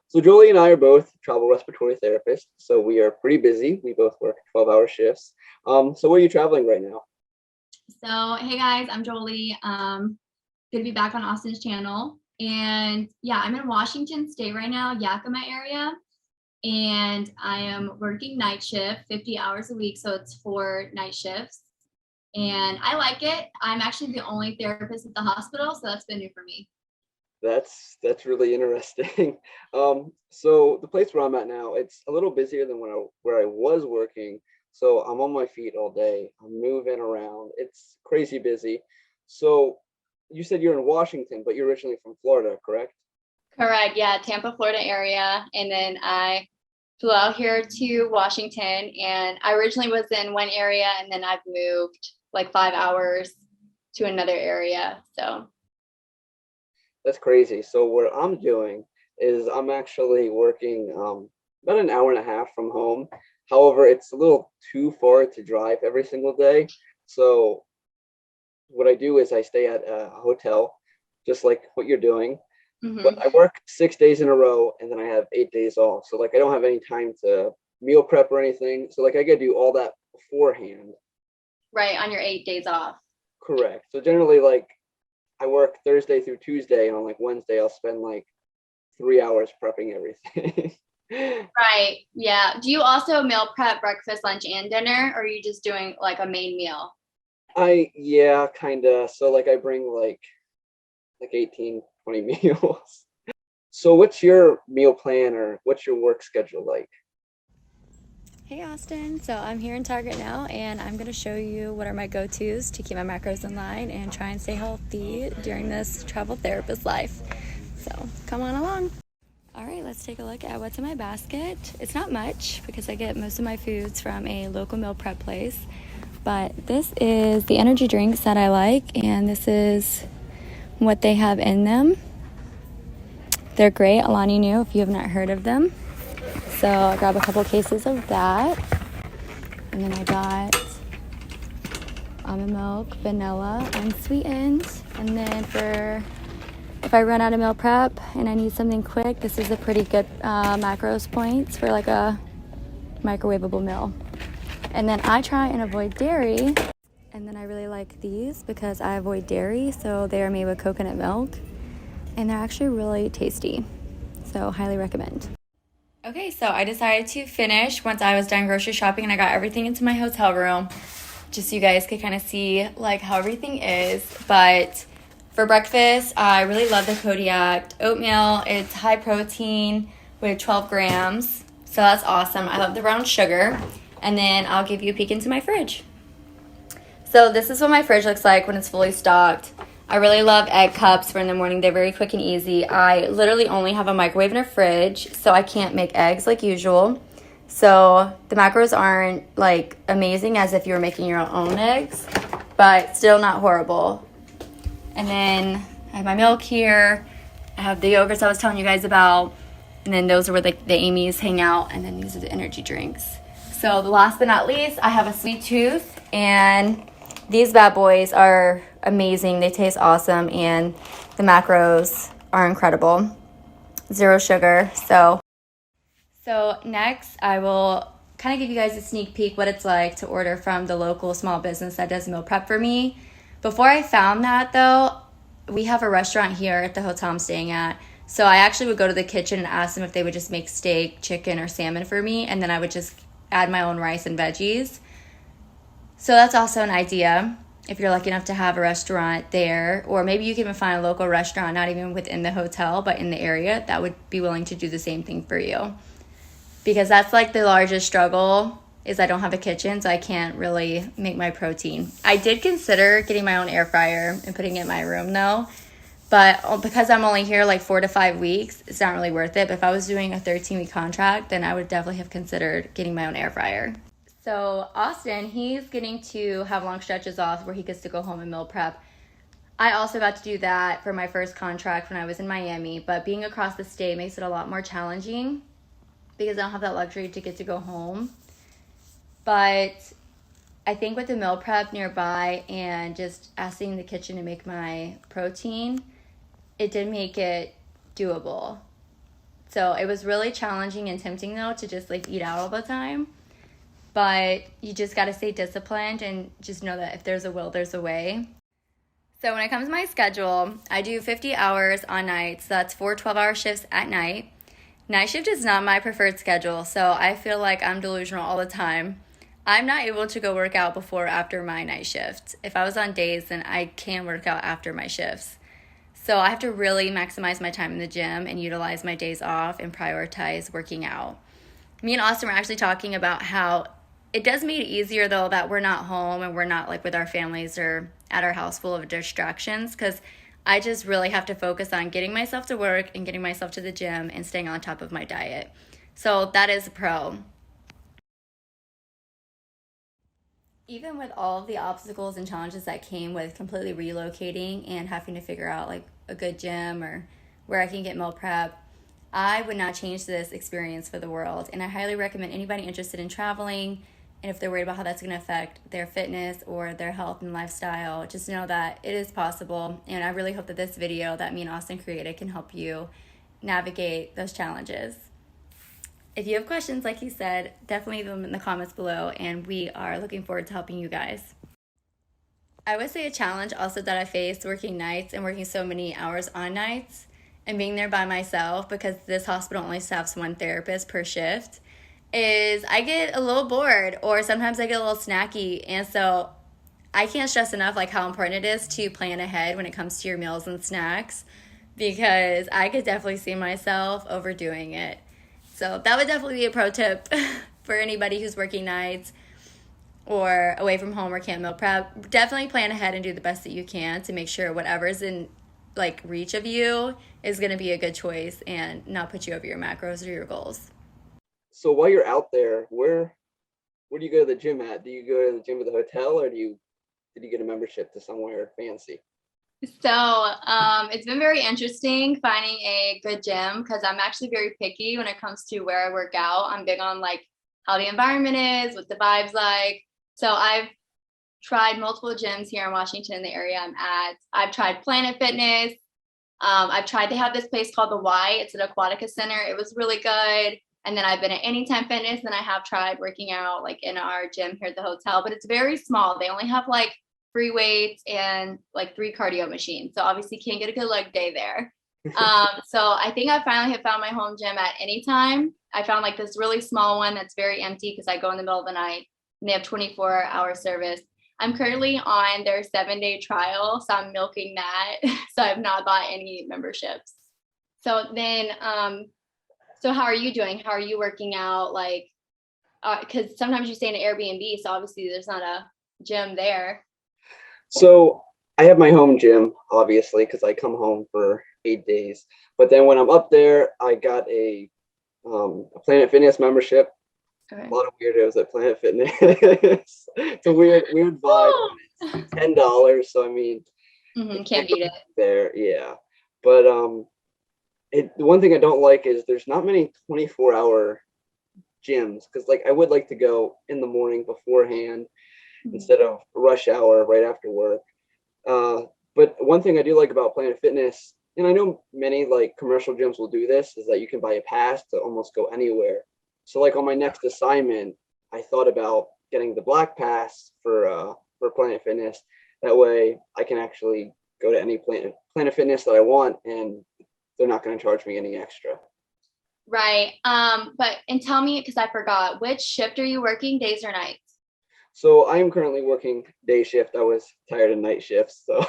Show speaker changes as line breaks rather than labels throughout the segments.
So Jolie and I are both travel respiratory therapists, so we are pretty busy. We both work 12-hour shifts. So where are you traveling right now?
So, hey guys, I'm Joli. Good to be back on Austin's channel. And yeah, I'm in Washington State right now, Yakima area, and I am working night shift, 50 hours a week. So it's 4 night shifts. And I like it. I'm actually the only therapist at the hospital, so that's been new for me.
That's really interesting. So the place where I'm at now, it's a little busier than where I was working. So I'm on my feet all day. I'm moving around. It's crazy busy. So you said you're in Washington, but you're originally from Florida, correct?
Correct. Yeah, Tampa, Florida area. And then I flew out here to Washington, and I originally was in one area, and then I've moved like 5 hours to another area. So
That's crazy. So what I'm doing is I'm actually working about an hour and a half from home. However, it's a little too far to drive every single day. So what I do is I stay at a hotel, just like what you're doing. But
mhm.
I work 6 days in a row and then I have 8 days off. So like I don't have any time to meal prep or anything. So like I gotta do all that beforehand.
Right, on your 8 days off.
Correct. So generally like I work Thursday through Tuesday and on like Wednesday I'll spend like 3 hours prepping everything.
Right. Yeah. Do you also meal prep breakfast, lunch, and dinner, or are you just doing like a main meal?
Yeah, kind of. So like I bring like 18, 20 meals. So what's your meal plan or what's your work schedule like?
Hey Austin, so I'm here in Target now and I'm going to show you what are my go-tos to keep my macros in line and try and stay healthy during this travel therapist life. So come on along. All right, let's take a look at what's in my basket. It's not much because I get most of my foods from a local meal prep place, but this is the energy drinks that I like and this is what they have in them. They're great. Alani knew if you have not heard of them. So I grabbed a couple cases of that. And then I got almond milk, vanilla, unsweetened. And then for if I run out of meal prep and I need something quick, this is a pretty good macros points for like a microwavable meal. And then I try and avoid dairy. And then I really like these because I avoid dairy. So they are made with coconut milk. And they're actually really tasty. So highly recommend. Okay, so I decided to finish once I was done grocery shopping and I got everything into my hotel room just so you guys could kind of see like how everything is. But for breakfast, I really love the Kodiak oatmeal. It's high protein with 12 grams, so that's awesome. I love the brown sugar. And then I'll give you a peek into my fridge. So this is what my fridge looks like when it's fully stocked. I really love egg cups for in the morning. They're very quick and easy. I literally only have a microwave and a fridge, so I can't make eggs like usual. So the macros aren't like amazing as if you were making your own eggs, but still not horrible. And then I have my milk here. I have the yogurts I was telling you guys about. And then those are where the Amy's hang out. And then these are the energy drinks. So the last but not least, I have a sweet tooth. And these bad boys are amazing. They taste awesome. And the macros are incredible. Zero sugar. So next, I will kind of give you guys a sneak peek what it's like to order from the local small business that does meal prep for me. Before I found that, though, we have a restaurant here at the hotel I'm staying at. So I actually would go to the kitchen and ask them if they would just make steak, chicken, or salmon for me, and then I would just add my own rice and veggies. So that's also an idea if you're lucky enough to have a restaurant there, or maybe you can even find a local restaurant, not even within the hotel, but in the area that would be willing to do the same thing for you. Because that's like the largest struggle is I don't have a kitchen, so I can't really make my protein. I did consider getting my own air fryer and putting it in my room though, but because I'm only here like 4 to 5 weeks, it's not really worth it. But if I was doing a 13-week contract, then I would definitely have considered getting my own air fryer. So Austin, he's getting to have long stretches off where he gets to go home and meal prep. I also got to do that for my first contract when I was in Miami, but being across the state makes it a lot more challenging because I don't have that luxury to get to go home. But I think with the meal prep nearby and just asking the kitchen to make my protein, it did make it doable. So it was really challenging and tempting though to just like eat out all the time. But you just got to stay disciplined and just know that if there's a will, there's a way. So when it comes to my schedule, I do 50 hours on nights. So that's 4 12-hour shifts at night. Night shift is not my preferred schedule, so I feel like I'm delusional all the time. I'm not able to go work out before or after my night shift. If I was on days, then I can work out after my shifts. So I have to really maximize my time in the gym and utilize my days off and prioritize working out. Me and Austin were actually talking about how it does make it easier though that we're not home and we're not like with our families or at our house full of distractions, because I just really have to focus on getting myself to work and getting myself to the gym and staying on top of my diet. So that is a pro. Even with all of the obstacles and challenges that came with completely relocating and having to figure out like a good gym or where I can get meal prep, I would not change this experience for the world. And I highly recommend anybody interested in traveling, and if they're worried about how that's going to affect their fitness or their health and lifestyle, just know that it is possible. And I really hope that this video that me and Austin created can help you navigate those challenges. If you have questions, like he said, definitely leave them in the comments below, and we are looking forward to helping you guys. I would say a challenge also that I faced working nights and working so many hours on nights and being there by myself, because this hospital only staffs one therapist per shift, is I get a little bored, or sometimes I get a little snacky. And so I can't stress enough like how important it is to plan ahead when it comes to your meals and snacks, because I could definitely see myself overdoing it. So that would definitely be a pro tip for anybody who's working nights or away from home or can't meal prep. Definitely plan ahead and do the best that you can to make sure whatever's in like reach of you is going to be a good choice and not put you over your macros or your goals.
So while you're out there, where do you go to the gym at? Do you go to the gym at the hotel, or did you get a membership to somewhere fancy?
So it's been very interesting finding a good gym, because I'm actually very picky when it comes to where I work out. I'm big on like how the environment is, what the vibe's like. So I've tried multiple gyms here in Washington in the area I'm at. I've tried Planet Fitness. I've tried, they have this place called the Y. It's an Aquatica Center. It was really good. And then I've been at Anytime Fitness, and I have tried working out like in our gym here at the hotel, but it's very small. They only have like free weights and like 3 cardio machines. So obviously can't get a good leg day there. So I think I finally have found my home gym at Anytime. I found like this really small one that's very empty, because I go in the middle of the night and they have 24-hour service. I'm currently on their 7-day trial, so I'm milking that. So I've not bought any memberships. So then, so how are you doing? How are you working out? Like, because sometimes you stay in an Airbnb, so obviously there's not a gym there.
So I have my home gym, obviously, because I come home for 8 days. But then when I'm up there, I got a Planet Fitness membership.
Okay.
A lot of weirdos at Planet Fitness. It's a weird vibe. It's $10, so I mean,
Can't beat it
there. Yeah, but the one thing I don't like is there's not many 24-hour gyms, because like I would like to go in the morning beforehand instead of rush hour right after work. But one thing I do like about Planet Fitness, and I know many like commercial gyms will do this, is that you can buy a pass to almost go anywhere. So like on my next assignment, I thought about getting the Black Pass for Planet Fitness. That way I can actually go to any Planet Fitness that I want, and they're not going to charge me any extra.
Right. And tell me, because I forgot, which shift are you working, days or nights?
So I am currently working day shift. I was tired of night shifts, so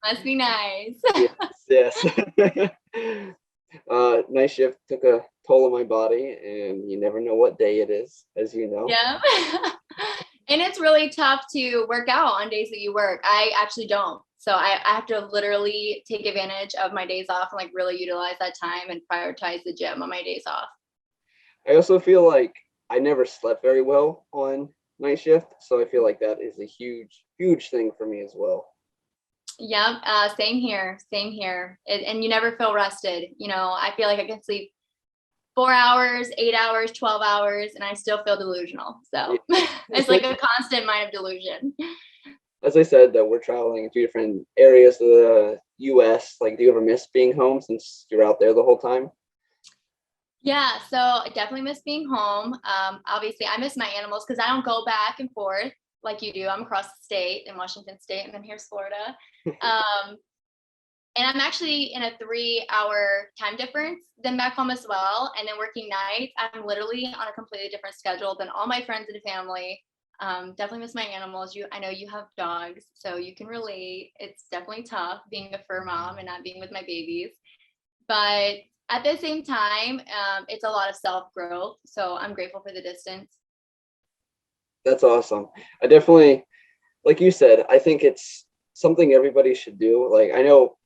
Must be nice.
yes. Night shift took a toll on my body, and you never know what day it is, as you know.
Yeah. And it's really tough to work out on days that you work. I actually don't. So I have to literally take advantage of my days off and like really utilize that time and prioritize the gym on my days off.
I also feel like I never slept very well on night shift, so I feel like that is a huge thing for me as well.
Yep. Same here. And you never feel rested. You know, I feel like I can sleep 4 hours, 8 hours, 12 hours, and I still feel delusional. So yeah. It's like a constant mind of delusion.
As I said, that we're traveling in 2 different areas of the U.S. Like, do you ever miss being home since you're out there the whole time?
Yeah, so I definitely miss being home. Obviously, I miss my animals because I don't go back and forth like you do. I'm across the state in Washington State, and then here's Florida. Um, and I'm actually in a 3-hour time difference than back home as well. And then working nights, I'm literally on a completely different schedule than all my friends and family. Definitely miss my animals. I know you have dogs, so you can relate. It's definitely tough being a fur mom and not being with my babies. But at the same time, it's a lot of self growth. So I'm grateful for the distance.
That's awesome. I definitely, like you said, I think it's something everybody should do. Like I know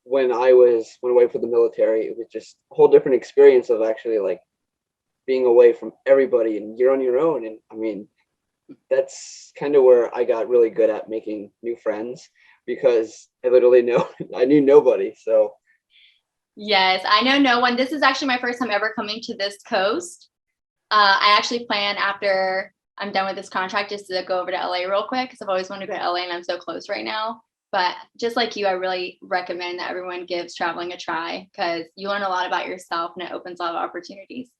when I went away for the military, it was just a whole different experience of actually like being away from everybody and you're on your own. And I mean, that's kind of where I got really good at making new friends because I literally know I knew nobody. So
Yes, I know no one. This is actually my first time ever coming to this coast. I actually plan after I'm done with this contract just to go over to LA real quick because I've always wanted to go to LA and I'm so close right now. But just like you, I really recommend that everyone gives traveling a try because you learn a lot about yourself and it opens a lot of opportunities.